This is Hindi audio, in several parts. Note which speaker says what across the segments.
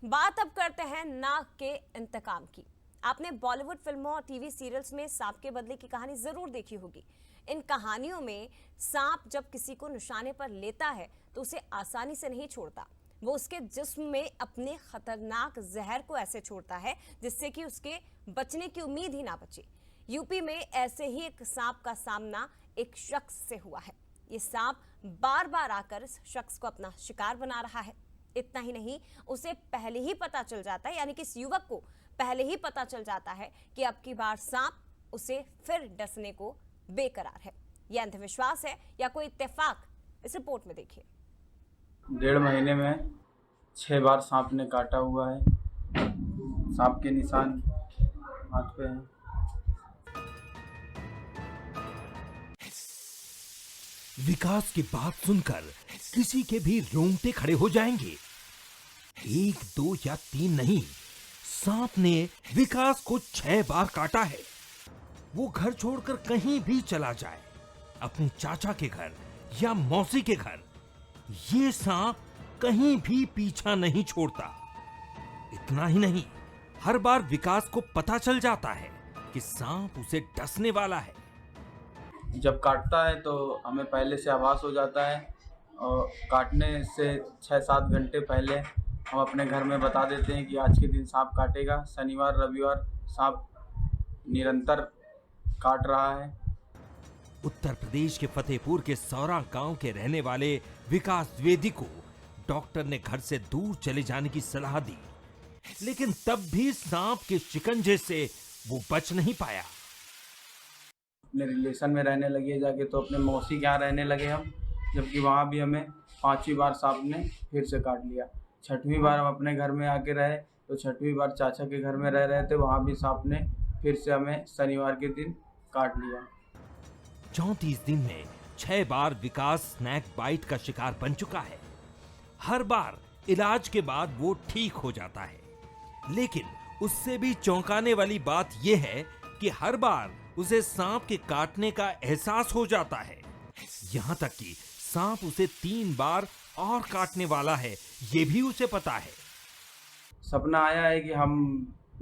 Speaker 1: बात अब करते हैं नाग के इंतकाम की। आपने बॉलीवुड फिल्मों और टीवी सीरियल्स में सांप के बदले की कहानी जरूर देखी होगी। इन कहानियों में सांप जब किसी को निशाने पर लेता है तो उसे आसानी से नहीं छोड़ता। वो उसके जिस्म में अपने खतरनाक जहर को ऐसे छोड़ता है जिससे कि उसके बचने की उम्मीद ही ना बचे। यूपी में ऐसे ही एक सांप का सामना एक शख्स से हुआ है। ये सांप बार बार आकर इस शख्स को अपना शिकार बना रहा है। इतना ही नहीं, उसे पहले ही पता चल जाता है, यानी कि इस युवक को पहले ही पता चल जाता है कि अब की बार सांप उसे फिर डसने को बेकरार है। यह अंधविश्वास है या कोई इत्तेफाक? इस रिपोर्ट में देखिए।
Speaker 2: 1.5 महीने में 6 बार सांप ने काटा हुआ है। सांप के निशान हाथ पे हैं।
Speaker 3: विकास की बात सुनकर किसी के भी रोंगटे खड़े हो जाएंगे। 1, 2 या 3 नहीं, सांप ने विकास को 6 बार काटा है। वो घर छोड़कर कहीं भी चला जाए, अपने चाचा के घर या मौसी के घर, ये सांप कहीं भी पीछा नहीं छोड़ता। इतना ही नहीं, हर बार विकास को पता चल जाता है कि सांप उसे डसने वाला है।
Speaker 2: जब काटता है तो हमें पहले से आभास हो जाता है और काटने से 6-7 घंटे पहले हम अपने घर में बता देते हैं कि आज के दिन सांप काटेगा। शनिवार रविवार सांप निरंतर काट रहा है।
Speaker 3: उत्तर प्रदेश के फतेहपुर के सौरा गांव के रहने वाले विकास द्विवेदी को डॉक्टर ने घर से दूर चले जाने की सलाह दी, लेकिन तब भी सांप के शिकंजे से वो बच नहीं पाया।
Speaker 2: अपने रिलेशन में रहने लगे जाके तो अपने मौसी के यहाँ रहने लगे हम, जबकि वहाँ भी हमें 5वीं बार सांप ने फिर से काट लिया। 6वीं बार हम अपने घर में आके रहे तो 6वीं बार चाचा के घर में रह रहे थे, वहाँ भी सांप ने फिर से हमें शनिवार के दिन काट लिया।
Speaker 3: 34 दिन में 6 बार विकास स्नैक बाइट का शिकार बन चुका है। हर बार इलाज के बाद वो ठीक हो जाता है, लेकिन उससे भी चौंकाने वाली बात यह है कि हर बार उसे सांप के काटने का एहसास हो जाता है। यहां तक कि सांप उसे 3 बार और काटने वाला है, ये भी उसे पता है।
Speaker 2: सपना आया है कि हम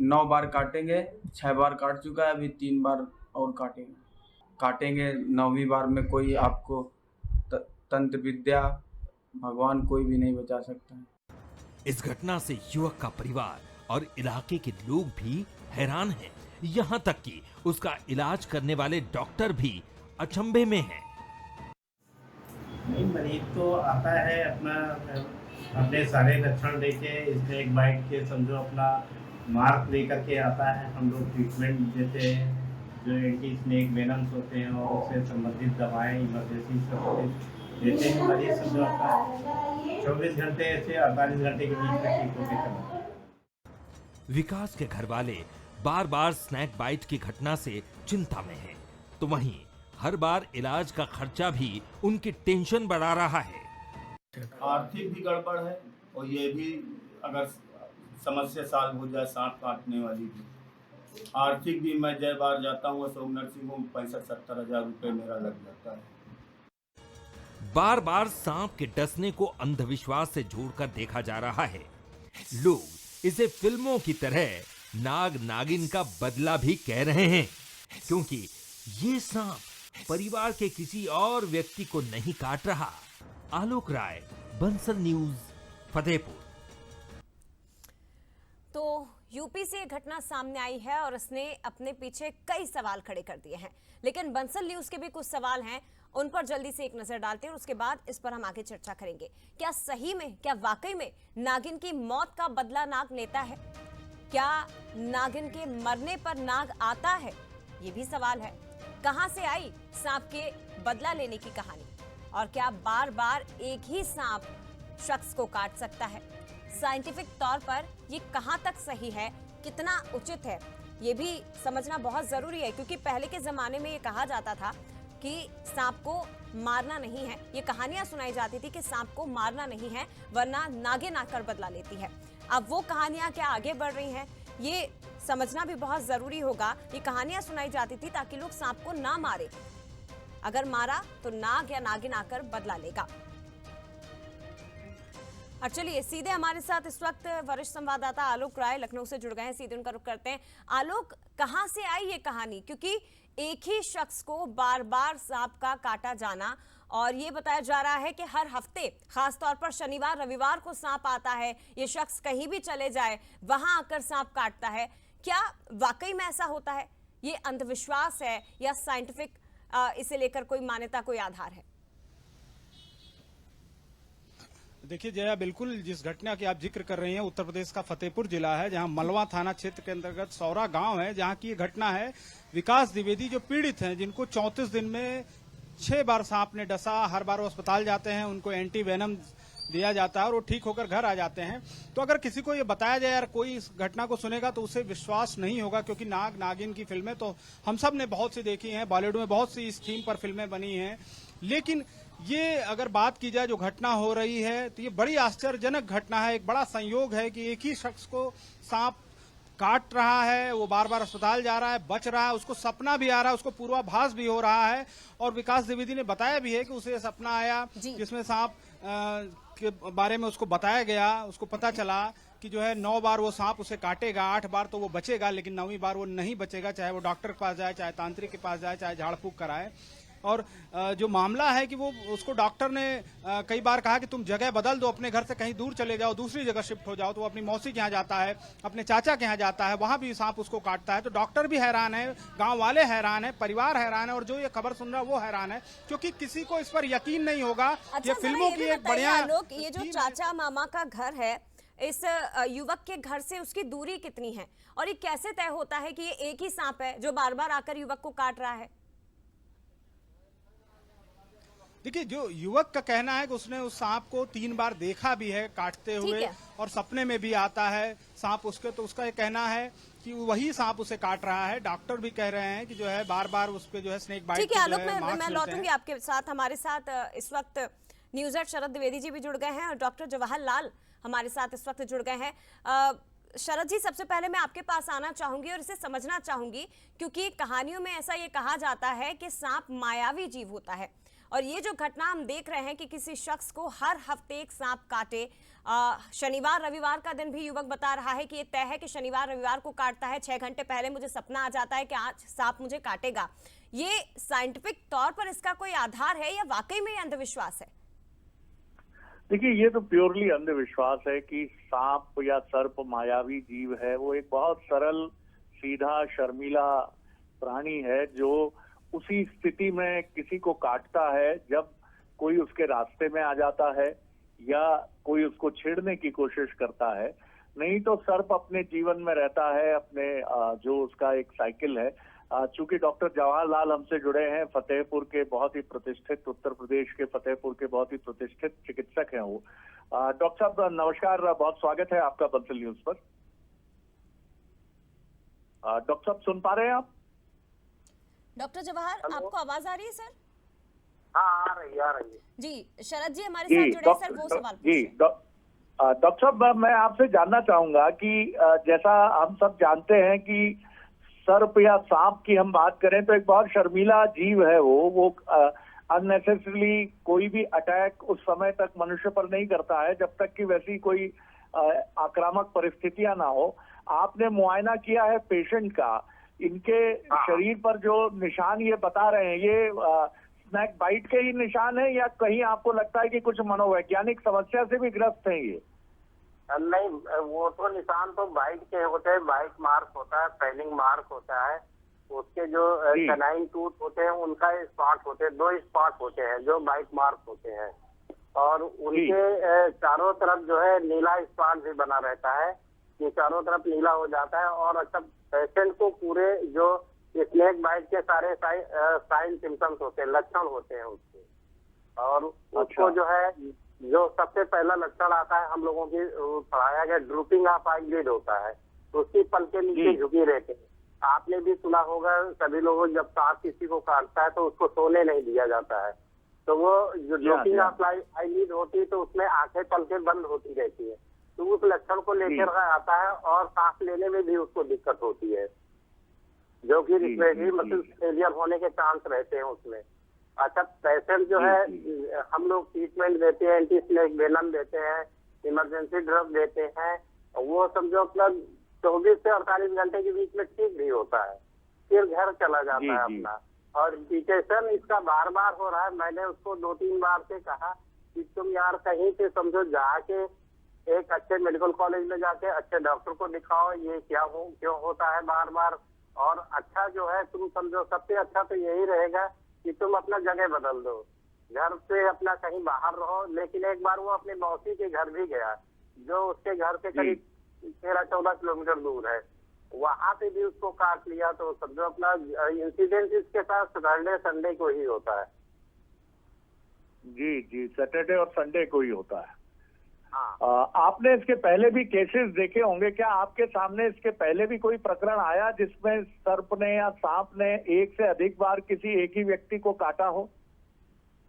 Speaker 2: 9 बार काटेंगे, 6 बार काट चुका है, अभी 3 बार और काटेंगे। 9वीं बार में कोई आपको तंत्र विद्या भगवान कोई भी नहीं बचा सकता है।
Speaker 3: इस घटना से युवक का परिवार और इलाके के लोग भी हैरान हैं। यहाँ तक कि उसका इलाज करने वाले डॉक्टर भी अचंभे में हैं।
Speaker 4: नहीं, मरीज तो आता है अपने सारे लक्षण लेके, स्नेक बाइट के समझो अपना मार्क लेकर के आता है। हम लोग ट्रीटमेंट देते हैं, जो एंटी स्नेक वेनम्स होते हैं और उससे संबंधित दवाएं इमरजेंसी से देते हैं। मरीज समझो आपका 24 घंटे से 48 घंटे के बीच में ठीक होकर चला।
Speaker 3: विकास के घर वाले बार बार स्नैक बाइट की घटना से चिंता में हैं, तो वहीं हर बार इलाज का खर्चा भी उनकी टेंशन बढ़ा रहा है।
Speaker 5: आर्थिक भी गड़बड़ है और ये भी अगर समस्या सॉल्व हो जाए सांप काटने वाली भी, आर्थिक भी मैं जय बार जाता हूँ अशोक नर्सिंग होम 65-70 हज़ार रुपये मेरा लग जाता है।
Speaker 3: बार बार सांप के डसने को अंधविश्वास से जोड़कर देखा जा रहा है। लोग इसे फिल्मों की तरह नाग नागिन का बदला भी कह रहे हैं, क्योंकि ये सांप परिवार के किसी और व्यक्ति को नहीं काट रहा। आलोक राय, बंसल न्यूज, फतेहपुर।
Speaker 1: तो यूपी से ये घटना सामने आई है और इसने अपने पीछे कई सवाल खड़े कर दिए हैं, लेकिन बंसल न्यूज के भी कुछ सवाल हैं, उन पर जल्दी से एक नजर डालते हैं और उसके बाद इस पर हम आगे चर्चा करेंगे। क्या सही में, क्या वाकई में नागिन की मौत का बदला नाग लेता है? क्या नागिन के मरने पर नाग आता है? ये भी सवाल है। कहां से आई सांप के बदला लेने की कहानी? और क्या बार बार एक ही सांप शख्स को काट सकता है? साइंटिफिक तौर पर ये कहां तक सही है, कितना उचित है, ये भी समझना बहुत जरूरी है, क्योंकि पहले के जमाने में ये कहा जाता था कि सांप को मारना नहीं है। ये कहानियां सुनाई जाती थी कि सांप को मारना नहीं है वरना नागिन आकर बदला लेती है। अब वो कहानियां क्या आगे बढ़ रही हैं, ये समझना भी बहुत जरूरी होगा। ये कहानियां सुनाई जाती थी ताकि लोग सांप को ना मारे, अगर मारा तो नाग या नागिन आकर बदला लेगा। और चलिए सीधे हमारे साथ इस वक्त वरिष्ठ संवाददाता आलोक राय लखनऊ से जुड़ गए हैं, सीधे उनका रुख करते हैं। आलोक, कहां से आई ये कहानी, क्योंकि एक ही शख्स को बार बार सांप का काटा जाना, और ये बताया जा रहा है कि हर हफ्ते खासतौर पर शनिवार रविवार को सांप आता है, ये शख्स कहीं भी चले जाए वहां आकर सांप काटता है। क्या वाकई में ऐसा होता है? ये अंधविश्वास है या साइंटिफिक इसे लेकर कोई मान्यता, कोई आधार है?
Speaker 6: देखिए जया, बिल्कुल जिस घटना की आप जिक्र कर रही हैं उत्तर प्रदेश का फतेहपुर जिला है, जहां मलवा थाना क्षेत्र के अंतर्गत सौरा गांव है, जहां की ये घटना है। विकास द्विवेदी जो पीड़ित हैं, जिनको 34 दिन में 6 बार सांप ने डसा, हर बार वो अस्पताल जाते हैं, उनको एंटी वेनम दिया जाता है और वो ठीक होकर घर आ जाते हैं। तो अगर किसी को ये बताया जाए, यार कोई इस घटना को सुनेगा तो उसे विश्वास नहीं होगा, क्योंकि नाग नागिन की फिल्में तो हम सब ने बहुत सी देखी हैं, बॉलीवुड में बहुत सी इस थीम पर फिल्में बनी हैं। लेकिन ये अगर बात की जाए जो घटना हो रही है, तो ये बड़ी आश्चर्यजनक घटना है। एक बड़ा संयोग है कि एक ही शख्स को सांप काट रहा है, वो बार बार अस्पताल जा रहा है, बच रहा है, उसको सपना भी आ रहा है, उसको पूर्वाभास भी हो रहा है। और विकास द्विवेदी ने बताया भी है कि उसे सपना आया जिसमें सांप के बारे में उसको बताया गया, उसको पता चला कि जो है 9 बार वो सांप उसे काटेगा, 8 बार तो वो बचेगा, लेकिन 9वीं बार वो नहीं बचेगा, चाहे वो डॉक्टर के पास जाए, चाहे तांत्रिक के पास जाए, चाहे झाड़ फूक कराए। और जो मामला है कि वो उसको डॉक्टर ने कई बार कहा कि तुम जगह बदल दो, अपने घर से कहीं दूर चले जाओ, दूसरी जगह शिफ्ट हो जाओ। तो वो अपनी मौसी के यहाँ जाता है, अपने चाचा के यहाँ जाता है, वहां भी सांप उसको काटता है। तो डॉक्टर भी हैरान है, गांव वाले हैरान है, परिवार हैरान है, और जो ये खबर सुन रहा है वो हैरान है, क्योंकि किसी को इस पर यकीन नहीं होगा।
Speaker 1: अच्छा,
Speaker 6: ये फिल्मों की एक बढ़िया
Speaker 1: लोग, ये जो चाचा मामा का घर है, इस युवक के घर से उसकी दूरी कितनी है, और ये कैसे तय होता है कि ये एक ही सांप है जो बार बार आकर युवक को काट रहा है?
Speaker 6: देखिए, जो युवक का कहना है कि उसने उस सांप को 3 बार देखा भी है काटते हुए, और सपने में भी आता है सांप उसके। तो उसका ये कहना है कि वही सांप उसे काट रहा है। डॉक्टर भी कह रहे हैं कि जो है बार बार उस पे जो है स्नेक बाइट।
Speaker 1: ठीक है आलोक, मैं लौटूंगी आपके साथ। हमारे साथ इस वक्त न्यूज़ एट शरद द्विवेदी जी भी जुड़ गए हैं, और डॉक्टर जवाहर लाल हमारे साथ इस वक्त जुड़ गए हैं। शरद जी, सबसे पहले मैं आपके पास आना चाहूंगी और इसे समझना चाहूंगी, क्योंकि कहानियों में ऐसा ये कहा जाता है कि सांप मायावी जीव होता है, और ये जो घटना हम देख रहे हैं कि किसी शख्स को हर हफ्ते एक सांप काटे, शनिवार रविवार का दिन भी युवक बता रहा है कि ये तय है कि शनिवार रविवार को काटता है, 6 घंटे पहले मुझे सपना आ जाता है कि आज सांप मुझे काटेगा। ये साइंटिफिक तौर पर इसका कोई आधार है या वाकई में अंधविश्वास है?
Speaker 7: देखिए, ये तो प्योरली अंधविश्वास है कि सांप या सर्प मायावी जीव है। वो एक बहुत सरल, सीधा, शर्मीला प्राणी है जो उसी स्थिति में किसी को काटता है जब कोई उसके रास्ते में आ जाता है या कोई उसको छेड़ने की कोशिश करता है। नहीं तो सर्प अपने जीवन में रहता है, अपने जो उसका एक साइकिल है। चूंकि डॉक्टर जवाहर लाल हमसे जुड़े हैं, फतेहपुर के बहुत ही प्रतिष्ठित, उत्तर प्रदेश के फतेहपुर के बहुत ही प्रतिष्ठित चिकित्सक हैं वो। डॉक्टर साहब नमस्कार, बहुत स्वागत है आपका बंसल न्यूज पर। डॉक्टर साहब सुन पा रहे हैं आप?
Speaker 1: डॉक्टर जवाहर, आपको आवाज आ रही है सर?
Speaker 7: हाँ, आ रही है
Speaker 1: जी। शरद जी हमारे साथ जुड़े सर, वो सवाल
Speaker 7: जी। डॉक्टर साहब, मैं आपसे जानना चाहूंगा कि जैसा हम सब जानते हैं कि सर्प या सांप की हम बात करें तो एक बहुत शर्मीला जीव है वो अननेसेसरीली कोई भी अटैक उस समय तक मनुष्य पर नहीं करता है जब तक कि वैसी कोई आक्रामक परिस्थितियां ना हो। आपने मुआयना किया है पेशेंट का, इनके शरीर पर जो निशान ये बता रहे हैं, ये स्नैक बाइट के ही निशान है या कहीं आपको लगता है कि कुछ मनोवैज्ञानिक समस्या से भी ग्रस्त हैं ये?
Speaker 8: नहीं, वो तो निशान तो बाइट के होते हैं, बाइट मार्क होता है, पैनिंग मार्क होता है। उसके जो कैनाइन टूथ होते हैं उनका स्पॉट होते हैं, 2 स्पॉट होते हैं जो बाइट मार्क होते हैं, और उनके चारों तरफ जो है नीला स्पॉट भी बना रहता है, ये चारों तरफ नीला हो जाता है। और अच्छा, पेशेंट को पूरे जो स्नेक बाइट के सारे साइन सिम्टम्स होते हैं, लक्षण होते हैं उसके, और उसको जो है जो सबसे पहला लक्षण आता है हम लोगों की पढ़ाया गया, ड्रूपिंग ऑफ आईलिड होता है, तो उसकी पलके नीचे झुकी रहती है। आपने भी सुना होगा, सभी लोगों जब सांप किसी को काटता है तो उसको सोने नहीं दिया जाता है, तो वो जो ड्रूपिंग ऑफ आईलिड होती है तो उसमें आंखें पलके बंद होती रहती है, तो उस लक्षण को लेकर आता है, और सांस लेने में भी उसको दिक्कत होती है, जो कि रिस्पिरेटरी मसल फेलियर होने के चांस रहते हैं उसमें। अच्छा, पेशेंट जो है हम लोग ट्रीटमेंट देते हैं, एंटी स्नेक वेनम देते हैं, इमरजेंसी ड्रग देते हैं, वो समझो अपना 24 से 48 घंटे के बीच में ठीक भी होता है, फिर घर चला जाता है अपना। और इरिटेशन इसका बार बार हो रहा है। मैंने उसको 2-3 बार से कहा कि तुम यार कहीं से समझो जाके एक अच्छे मेडिकल कॉलेज में जाके अच्छे डॉक्टर को दिखाओ, ये क्यों होता है बार बार। और अच्छा जो है तुम समझो सबसे अच्छा तो यही रहेगा कि तुम अपना जगह बदल दो, घर से अपना कहीं बाहर रहो। लेकिन एक बार वो अपने मौसी के घर भी गया, जो उसके घर से करीब 13-14 किलोमीटर दूर है, वहां पे भी उसको काट लिया। तो समझो अपना इंसिडेंट इसके साथ सैटरडे संडे को ही होता है।
Speaker 7: जी जी, सैटरडे और संडे को ही होता है।
Speaker 8: हाँ।
Speaker 7: आपने इसके पहले भी केसेस देखे होंगे, क्या आपके सामने इसके पहले भी कोई प्रकरण आया जिसमें सर्प ने या सांप ने एक से अधिक बार किसी एक ही व्यक्ति को काटा हो?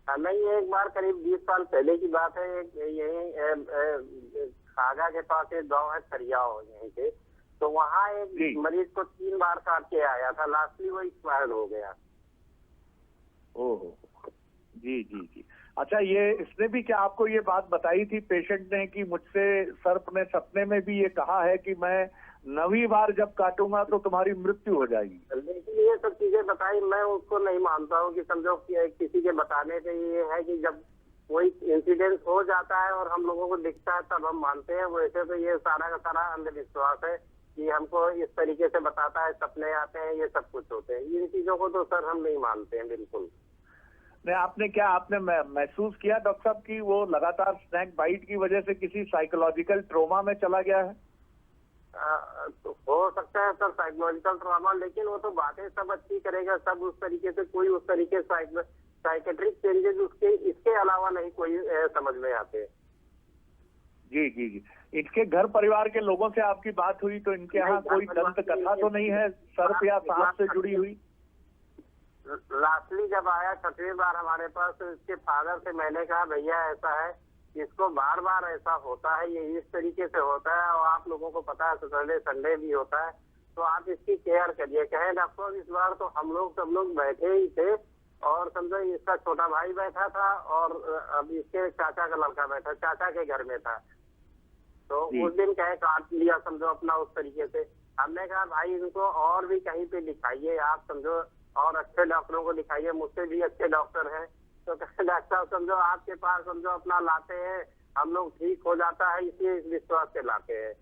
Speaker 8: नहीं, एक बार करीब 20 साल पहले की बात है। यही खागा के पास एक गांव है सरियाओ यहीं पे, तो वहाँ एक मरीज को 3 बार काट के आया था, लास्टली वो एक्सपायर हो गया।
Speaker 7: ओह जी जी जी। अच्छा, ये इसने भी क्या आपको ये बात बताई थी पेशेंट ने कि मुझसे सर्प ने सपने में भी ये कहा है कि मैं 9वीं बार जब काटूंगा तो तुम्हारी मृत्यु हो जाएगी?
Speaker 8: लेकिन ये सब चीजें बताई, मैं उसको नहीं मानता हूँ कि समझो किसी के बताने से ये है कि जब कोई इंसिडेंट हो जाता है और हम लोगों को दिखता है तब हम मानते हैं। वैसे तो ये सारा का सारा अंधविश्वास है कि हमको इस तरीके से बताता है, सपने आते हैं, ये सब कुछ होते हैं। इन चीजों को तो सर हम नहीं मानते हैं बिल्कुल।
Speaker 7: आपने महसूस किया डॉक्टर साहब कि वो लगातार स्नैक बाइट की वजह से किसी साइकोलॉजिकल ट्रोमा में चला गया है?
Speaker 8: तो हो सकता है सर साइकोलॉजिकल ट्रॉमा, लेकिन वो तो बातें सब अच्छी करेगा, सब उस तरीके से कोई उस तरीके साइकेट्रिक चेंजेस उसके इसके अलावा नहीं कोई समझ में आते।
Speaker 7: जी जी जी। इनके घर परिवार के लोगों से आपकी बात हुई तो इनके यहाँ कोई दंत कथा तो नहीं है सर्प या सांप से जुड़ी हुई?
Speaker 8: लास्टली जब आया 6वीं बार हमारे पास, तो इसके फादर से मैंने कहा भैया ऐसा है, इसको बार बार ऐसा होता है, ये इस तरीके से होता है और आप लोगों को पता है सैटरडे संडे भी होता है, तो आप इसकी केयर करिए। कहे डॉक्टर इस बार तो हम लोग सब लोग बैठे ही थे और समझो इसका छोटा भाई बैठा था और अब इसके चाचा का लड़का बैठा, चाचा के घर में था, तो उस दिन कहे काट लिया समझो अपना उस तरीके से। हमने कहा भाई इनको और भी कहीं पे दिखाइए आप समझो, और अच्छे डॉक्टरों को दिखाइए, मुझसे भी अच्छे डॉक्टर हैं। तो डॉक्टर साहब समझो आपके पास समझो अपना लाते हैं, हम लोग ठीक हो जाता है, इसलिए इस विश्वास से लाते हैं।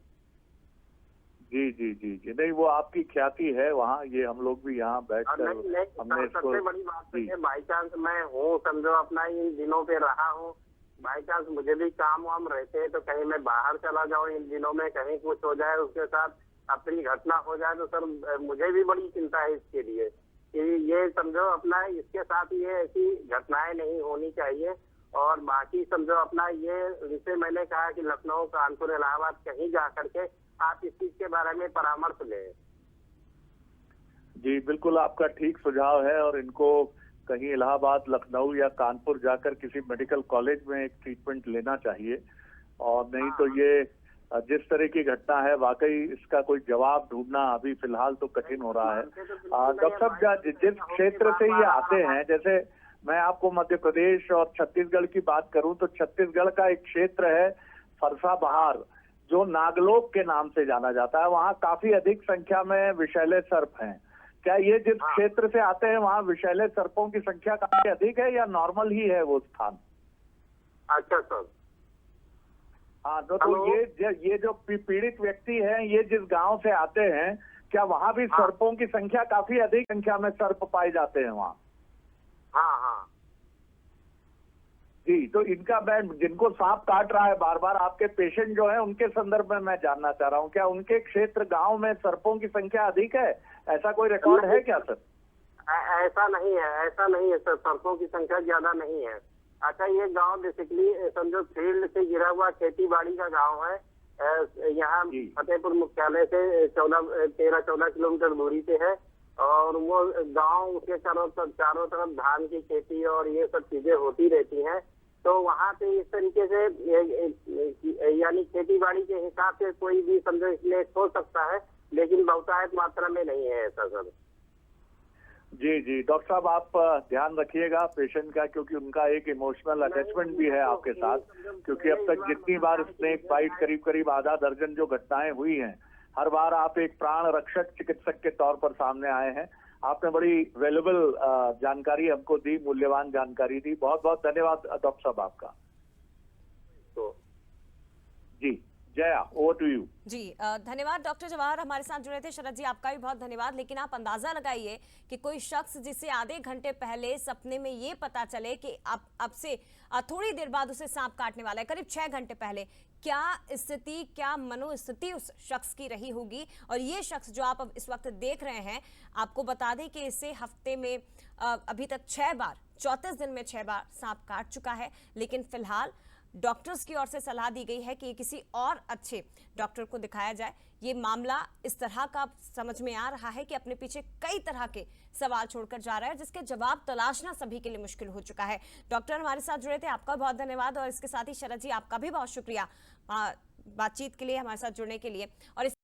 Speaker 7: जी जी जी जी। नहीं, वो आपकी ख्याति है वहाँ, ये हम लोग भी यहाँ बैठकर हमने इसको।
Speaker 8: सबसे बड़ी बात है बाई चांस मैं हूँ समझो अपना इन दिनों पे रहा हूँ, बाई चांस मुझे भी काम वाम रहते हैं तो कहीं मैं बाहर चला जाऊँ इन दिनों में, कहीं कुछ हो जाए उसके साथ अपनी घटना हो जाए तो सर मुझे भी बड़ी चिंता है इसके लिए कि ये समझो अपना इसके साथ ये ऐसी घटनाएं नहीं होनी चाहिए। और बाकी समझो अपना ये जिसे मैंने कहा कि लखनऊ, कानपुर, इलाहाबाद कहीं जा करके आप इस चीज के बारे में परामर्श लें।
Speaker 7: जी बिल्कुल, आपका ठीक सुझाव है और इनको कहीं इलाहाबाद, लखनऊ या कानपुर जाकर किसी मेडिकल कॉलेज में एक ट्रीटमेंट लेना चाहिए। और नहीं तो ये जिस तरह की घटना है वाकई इसका कोई जवाब ढूंढना अभी फिलहाल तो कठिन हो रहा है। डॉक्टर साहब जिस क्षेत्र से ये आते हैं, जैसे मैं आपको मध्य प्रदेश और छत्तीसगढ़ की बात करूं तो छत्तीसगढ़ का एक क्षेत्र है फरसा बहार जो नागलोक के नाम से जाना जाता है, वहाँ काफी अधिक संख्या में विषैले सर्प हैं। क्या ये जिस क्षेत्र से आते हैं वहाँ विषैले सर्पों की संख्या काफी अधिक है या नॉर्मल ही है वो स्थान?
Speaker 8: अच्छा सर।
Speaker 7: हाँ, तो ये जो पीड़ित व्यक्ति हैं ये जिस गांव से आते हैं, क्या वहाँ भी सर्पों की संख्या काफी अधिक संख्या में सर्प पाए जाते हैं वहाँ?
Speaker 8: हाँ हाँ
Speaker 7: जी। तो इनका मैं जिनको सांप काट रहा है बार बार, आपके पेशेंट जो है उनके संदर्भ में मैं जानना चाह रहा हूँ, क्या उनके क्षेत्र गांव में सर्पों की संख्या अधिक है? ऐसा कोई रिकॉर्ड है क्या सर?
Speaker 8: ऐसा नहीं है सर, सर्पों की संख्या ज्यादा नहीं है। अच्छा, ये गांव बेसिकली समझो फील्ड से गिरा हुआ खेती बाड़ी का गांव है। यहाँ फतेहपुर मुख्यालय से 13-14 किलोमीटर दूरी पे है और वो गांव उसके चारों तरफ धान की खेती और ये सब चीजें होती रहती हैं। तो वहाँ पे इस तरीके से यानी खेती बाड़ी के हिसाब से कोई भी समझो इसमें हो सकता है, लेकिन बहुतायत मात्रा में नहीं है ऐसा सर।
Speaker 7: जी जी, डॉक्टर साहब आप ध्यान रखिएगा पेशेंट का, क्योंकि उनका एक इमोशनल अटैचमेंट भी है आपके साथ, क्योंकि अब तक जितनी बार स्नेक बाइट करीब करीब आधा दर्जन जो घटनाएं हुई हैं, हर बार आप एक प्राण रक्षक चिकित्सक के तौर पर सामने आए हैं। आपने बड़ी वैल्यूएबल जानकारी हमको दी, मूल्यवान जानकारी दी। बहुत बहुत धन्यवाद डॉक्टर साहब आपका।
Speaker 8: तो
Speaker 7: जी जया, ओवर टू यू।
Speaker 1: जी धन्यवाद डॉक्टर जवाहर हमारे साथ जुड़े थे। शरद जी आपका भी बहुत धन्यवाद। लेकिन आप अंदाजा लगाइए कि कोई शख्स जिसे आधे घंटे पहले सपने में ये पता चले कि अब से थोड़ी देर बाद उसे सांप काटने वाला है, करीब 6 घंटे पहले, क्या स्थिति, क्या मनोस्थिति उस शख्स की रही होगी। और ये शख्स जो आप अब इस वक्त देख रहे हैं, आपको बता दें कि इसे हफ्ते में अभी तक 6 बार, 34 दिन में 6 बार सांप काट चुका है। लेकिन फिलहाल डॉक्टर्स की ओर से सलाह दी गई है कि किसी और अच्छे डॉक्टर को दिखाया जाए। ये मामला इस तरह का समझ में आ रहा है कि अपने पीछे कई तरह के सवाल छोड़कर जा रहा है, जिसके जवाब तलाशना सभी के लिए मुश्किल हो चुका है। डॉक्टर हमारे साथ जुड़े थे, आपका बहुत धन्यवाद। और इसके साथ ही शरद जी आपका भी बहुत शुक्रिया बातचीत के लिए, हमारे साथ जुड़ने के लिए। और